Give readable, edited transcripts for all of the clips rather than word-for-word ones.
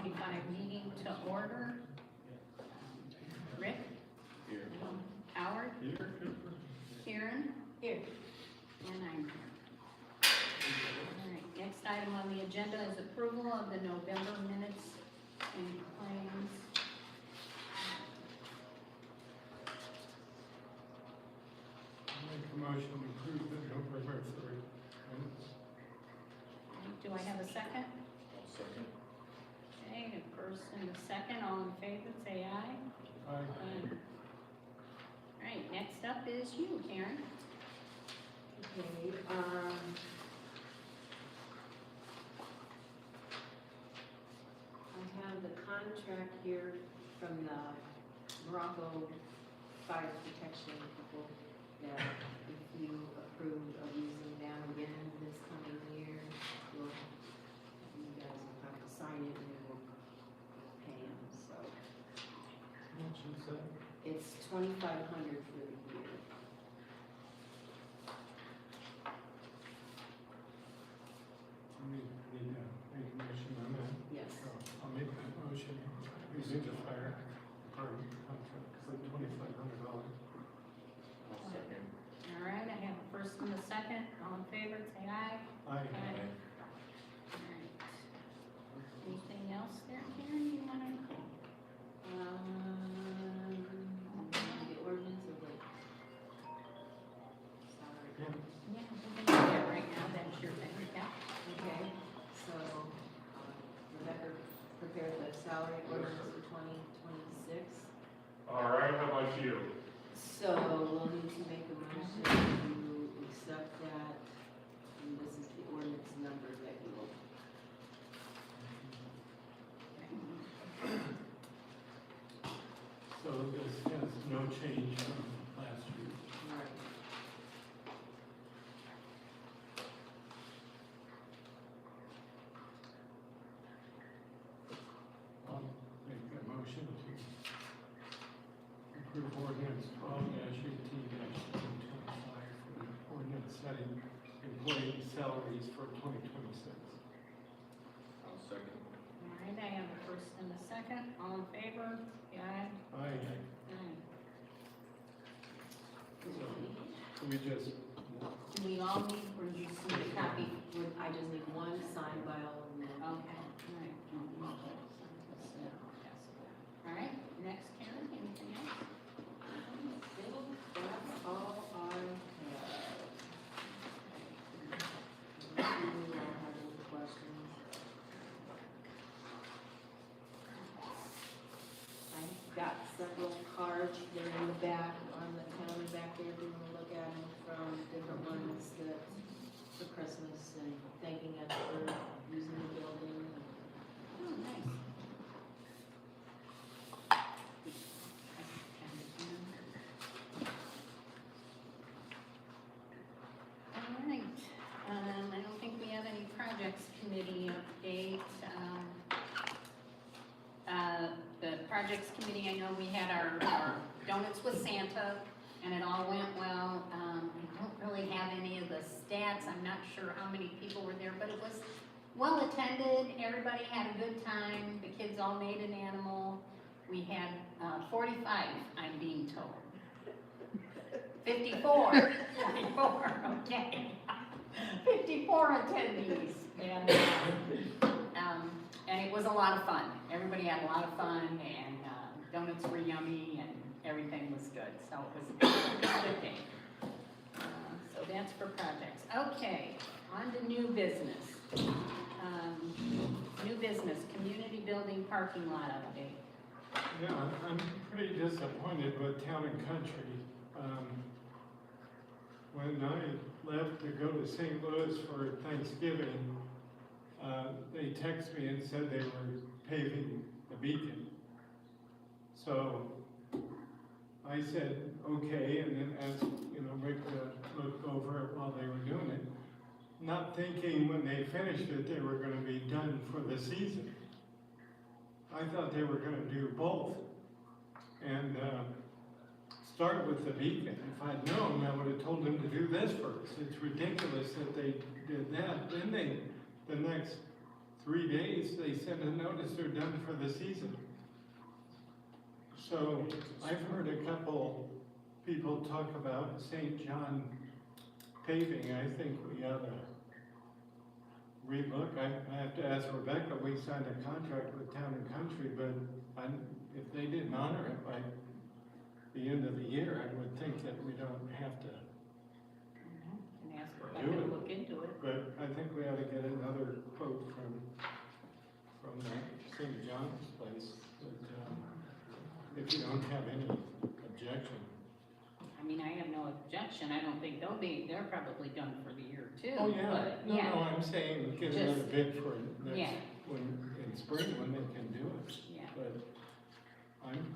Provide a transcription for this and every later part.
2025 meeting to order. Rick? Here. Howard? Here. Karen? Here. And I'm here. All right, next item on the agenda is approval of the November minutes and claims. Make a motion to approve the November 3rd minutes. Do I have a second? I'll second. Okay, the first and the second, all in favor, say aye. Aye. All right, next up is you, Karen. Okay, I have the contract here from the Morocco Fire Protection people that if you approve of using them again this coming year, you guys will have to sign it and we'll pay them, so. How much is that? It's $2,500 for the year. Need to make a motion on that. Yes. So I'll make that motion. Using the fire department contract for $2,500. I'll second. All right, I have a first and a second, all in favor, say aye. Aye. Aye. All right. Anything else there, Karen, you wanna? The ordinance of like. Sorry. Yeah. Yeah, we can do that right now, that's your thing, yeah. Okay, so, Rebecca prepared the salary ordinance for 2026. All right, how about you? So we'll need to make a motion to accept that, and this is the ordinance number that you will. So this has no change from last year. Right. I'll make a motion to approve ordinance 12-18-25 for the ordinance setting employee salaries for 2026. I'll second. All right, I have a first and a second, all in favor, say aye. Aye. Aye. So we just, Do we all need, or do you just need a copy? I just need one signed by all of them. Okay, all right. All right, next, Karen, anything else? That's all I have. Do you all have any questions? I've got several cards, they're in the back, on the counter back there, if you wanna look at them, from different ones that, for Christmas, and thanking us for using the building. Oh, nice. All right, I don't think we have any projects committee updates. The projects committee, I know we had our donuts with Santa, and it all went well. I don't really have any of the stats, I'm not sure how many people were there, but it was well attended, everybody had a good time, the kids all made an animal. We had 45, I'm being told. 54, 54, okay. 54 attendees, and it was a lot of fun. Everybody had a lot of fun, and donuts were yummy, and everything was good, so it was a good day. So that's for projects. Okay, on to new business. New business, community building parking lot update. yeah, I'm pretty disappointed with Town and Country. When I left to go to St. Louis for Thanksgiving, they texted me and said they were paving the beacon. So I said, okay, and then asked, Rick to look over it while they were doing it, not thinking when they finished it, they were gonna be done for the season. I thought they were gonna do both and start with the beacon. If I'd known, I would have told them to do this first. It's ridiculous that they did that. Then the next 3 days, they send a notice they're done for the season. So I've heard a couple people talk about St. John paving. I think we ought to relook. I have to ask Rebecca, we signed a contract with Town and Country, but if they didn't honor it by the end of the year, I would think that we don't have to. Can ask if I can look into it. But I think we ought to get another quote from that St. John's place, but, if you don't have any objection. I mean, I have no objection, I don't think they're probably done for the year too. Oh, yeah, but, no, I'm saying get another Just- bid for Yeah. next, in spring when they can do it. Yeah, But I'm,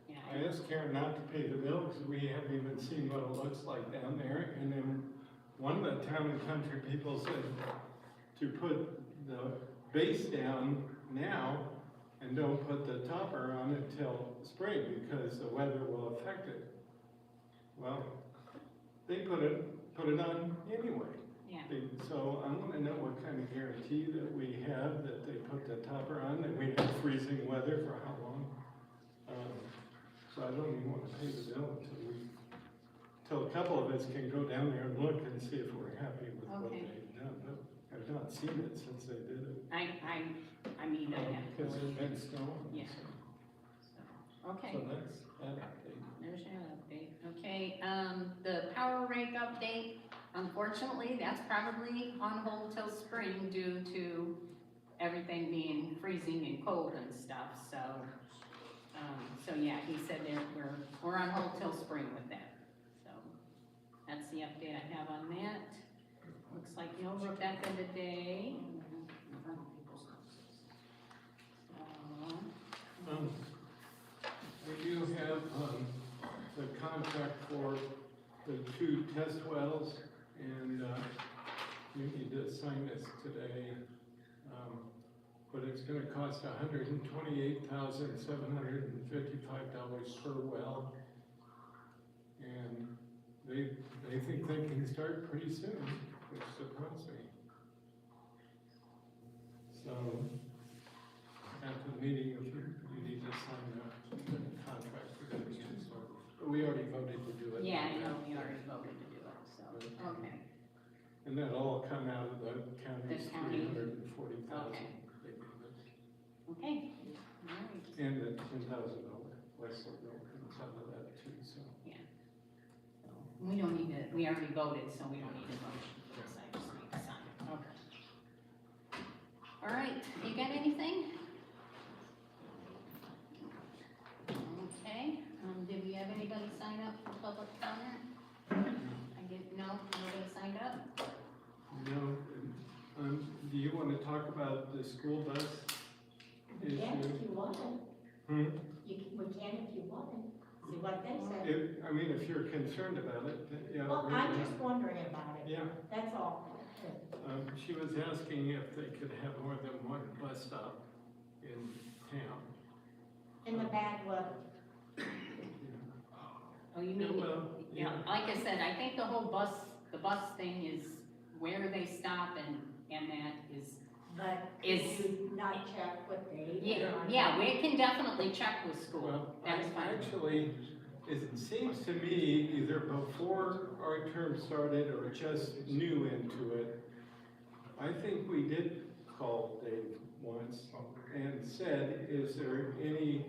yeah. I asked Karen not to pay the bill because we haven't even seen what it looks like down there. And then one of the Town and Country people said to put the base down now and don't put the topper on until spring because the weather will affect it. Well, they put it on anyway. Yeah. So I want to know what kind of guarantee that we have that they put the topper on, that we have freezing weather for how long. So I don't even want to pay the bill until a couple of us can go down there and look and see if we're happy with what Okay. they've done. But I've not seen it since they did it. I mean, I have to Because look it's been into it. snowing. Yeah. So Okay. that's that update. There's your update. Okay, the power rate update, unfortunately, that's probably on hold till spring due to everything being freezing and cold and stuff, so, yeah, he said we're on hold till spring with that, so, that's the update I have on that. Looks like no Rebecca today. So, We do have, the contract for the 2 test wells, and, you need to sign this today. But it's gonna cost $128,755 per well. And they think they can start pretty soon, which surprised me. So, after the meeting, if you need to sign the contract for those 2 started. But we already voted to do it. yeah, I know, we already voted to do it, so, okay. And that'll all come out of the county's The county. 340,000. Okay. they gave us. Okay, all right, And the $10,000 Western bill comes out of that too, so. so, we don't need to, we already voted, so we don't need a motion for this, I just need to sign it, okay. All right, you got anything? Okay, did we have anybody sign up for public comment? Nobody signed up? No, do you want to talk about the school bus issue? Yeah, if you want. Hmm? We can if you want. See what they say. If you're concerned about it, then, yeah. Well, bring I'm it just up. wondering about it. Yeah, That's all. she was asking if they could have more than one bus stop in town. In the bad weather. Oh, you Yeah, mean, well, yeah, like I said, I think the bus thing is where they stop and that is, But Is- if you not check what they. yeah, we can definitely check with school, Well, that's fine. actually, it seems to me either before our term started or just new into it, I think we did call Dave once and said, is there any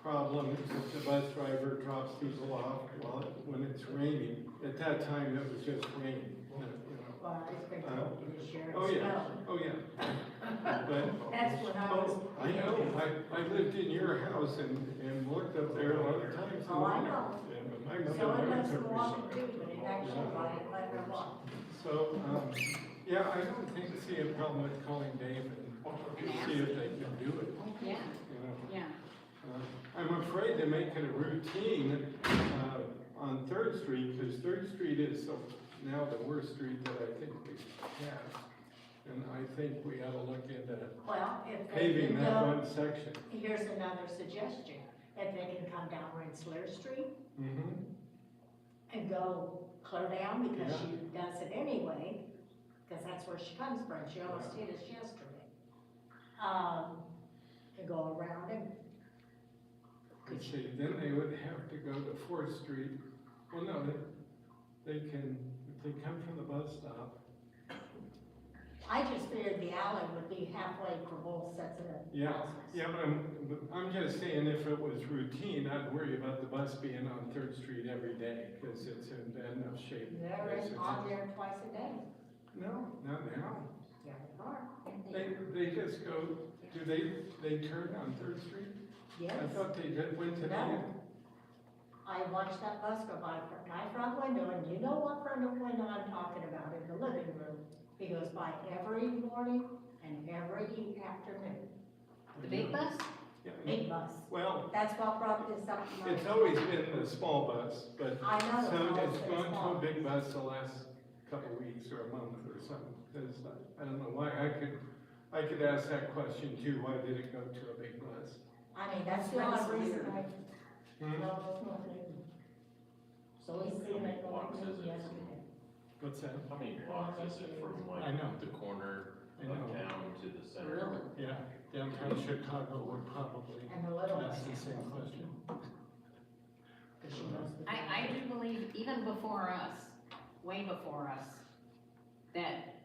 problem if the bus driver drops people off when it's raining? At that time, it was just raining, you know. Well, it's been told this year Oh, as yeah, well. oh, yeah. But That's what I was. I know, I lived in your house and looked up there a lot of times. Oh, I know. Yeah, but my mother So it never doesn't took me walk somewhere. too, but it actually let her walk. So, yeah, I don't see a problem with calling Dave and see if they can do it, Yeah, you know. yeah, I'm afraid to make it a routine, on Third Street, because Third Street is now the worst street that I think we have. And I think we ought to look into Well, if they paving can that go, one section. here's another suggestion. If they can come down Rensselaer Street Mm-hmm. and go clear down because Yeah. she does it anyway, because that's where she comes from, she almost hit us yesterday. To go around and, Let's see, then they would have to go to Fourth Street. Well, no, they can, if they come from the bus stop. I just figured the alley would be halfway for both sets of Yeah, houses. yeah, but I'm just saying if it was routine, I'd worry about the bus being on Third Street every day, because it's in bad enough shape. They're as it on is. there twice a day. No, not now. Yeah, they are. They just go, do they turn on Third Street? Yes. I thought they did, went to the No. end. I watched that bus go by my front window, and you know what front window I'm talking about, in the living room. He goes by every morning and every afternoon. The big bus? Yeah. Big bus. Well, That's what brought this up. to my- it's always been the small bus, but I know it's so always it's been gone small. to a big bus the last couple of weeks or a month or something. Because I don't know why, I could ask that question too, why did it go to a big bus? I mean, that's the That's only reason weird. Hmm? no, it's nothing. So he's seen it Blocks going is it? yesterday. What's that? How many blocks is it from I know. like the corner I of know. town to the center? Really? Yeah, downtown Chicago would probably And the little ask one. the same question. Cause she knows the. I do believe even before us, way before us, that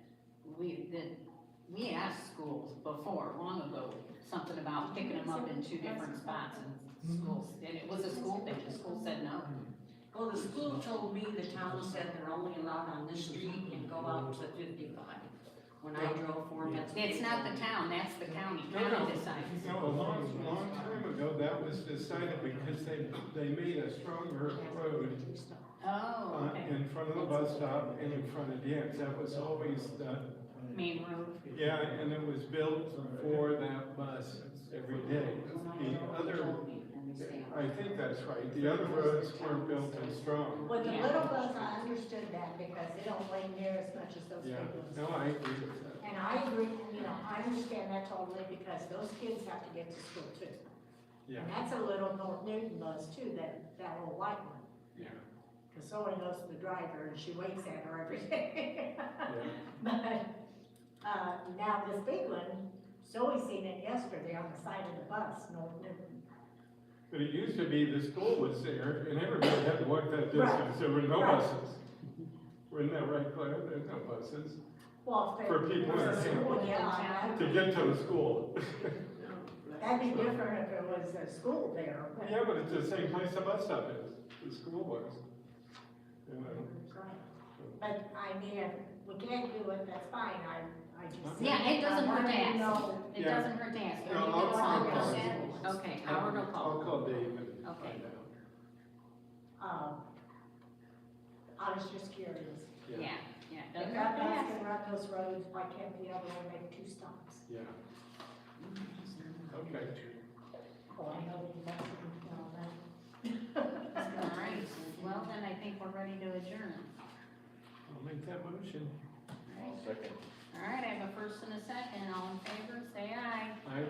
we asked schools before, long ago, something about picking them up in two different spots and schools, and it was a school thing, the school said no. Well, the school told me the town said they're only allowed on this street and go out to 55. When I drove for them, that's what It's they not told the me. town, that's the county, No, no. county decides. No, a long time ago, that was decided because they made a stronger road Oh, okay, in front of the bus stop and in front of Dan's. That was always the, main road. yeah, and it was built for that bus every day. The other, I think that's right, the other roads weren't built as strong. With the Yeah. little bus, I understood that because they don't weigh near as much as those Yeah, big ones. no, I agree with that. And I agree, I understand that totally because those kids have to get to school too. Yeah, And that's a little North Newton bus too, that little white one. yeah, Cause Zoe knows the driver and she waits at her every day. yeah. But, now this big one, Zoe seen it yesterday on the side of the bus, North Newton. But it used to be the school was there and everybody had to walk that Right. distance. There were no Right. buses. Wasn't that right, Claire? There's no buses Well, if For they- people in for school, town. yeah, to get to the school. that'd be different if it was a school there. but- Yeah, but it's the same place the bus stop is, the school was. You know, But I mean, if we can't do it, that's fine, I just. Yeah, it doesn't hurt to I wanted ask. know- It Yeah. doesn't hurt to ask. No, Are you I'll gonna call call Chris Howard. in? Okay, Howard will I'll call. call Dave and Okay. find out. I was just curious. Yeah, yeah, If doesn't that hurt to bus ask. can run those roads, why can't the other one make 2 stops? Yeah. Okay. Oh, I know the bus can tell that. All right, well, then I think we're ready to adjourn. I'll make that motion. All right. Second. All right, I have a first and a second, all in favor, say aye. I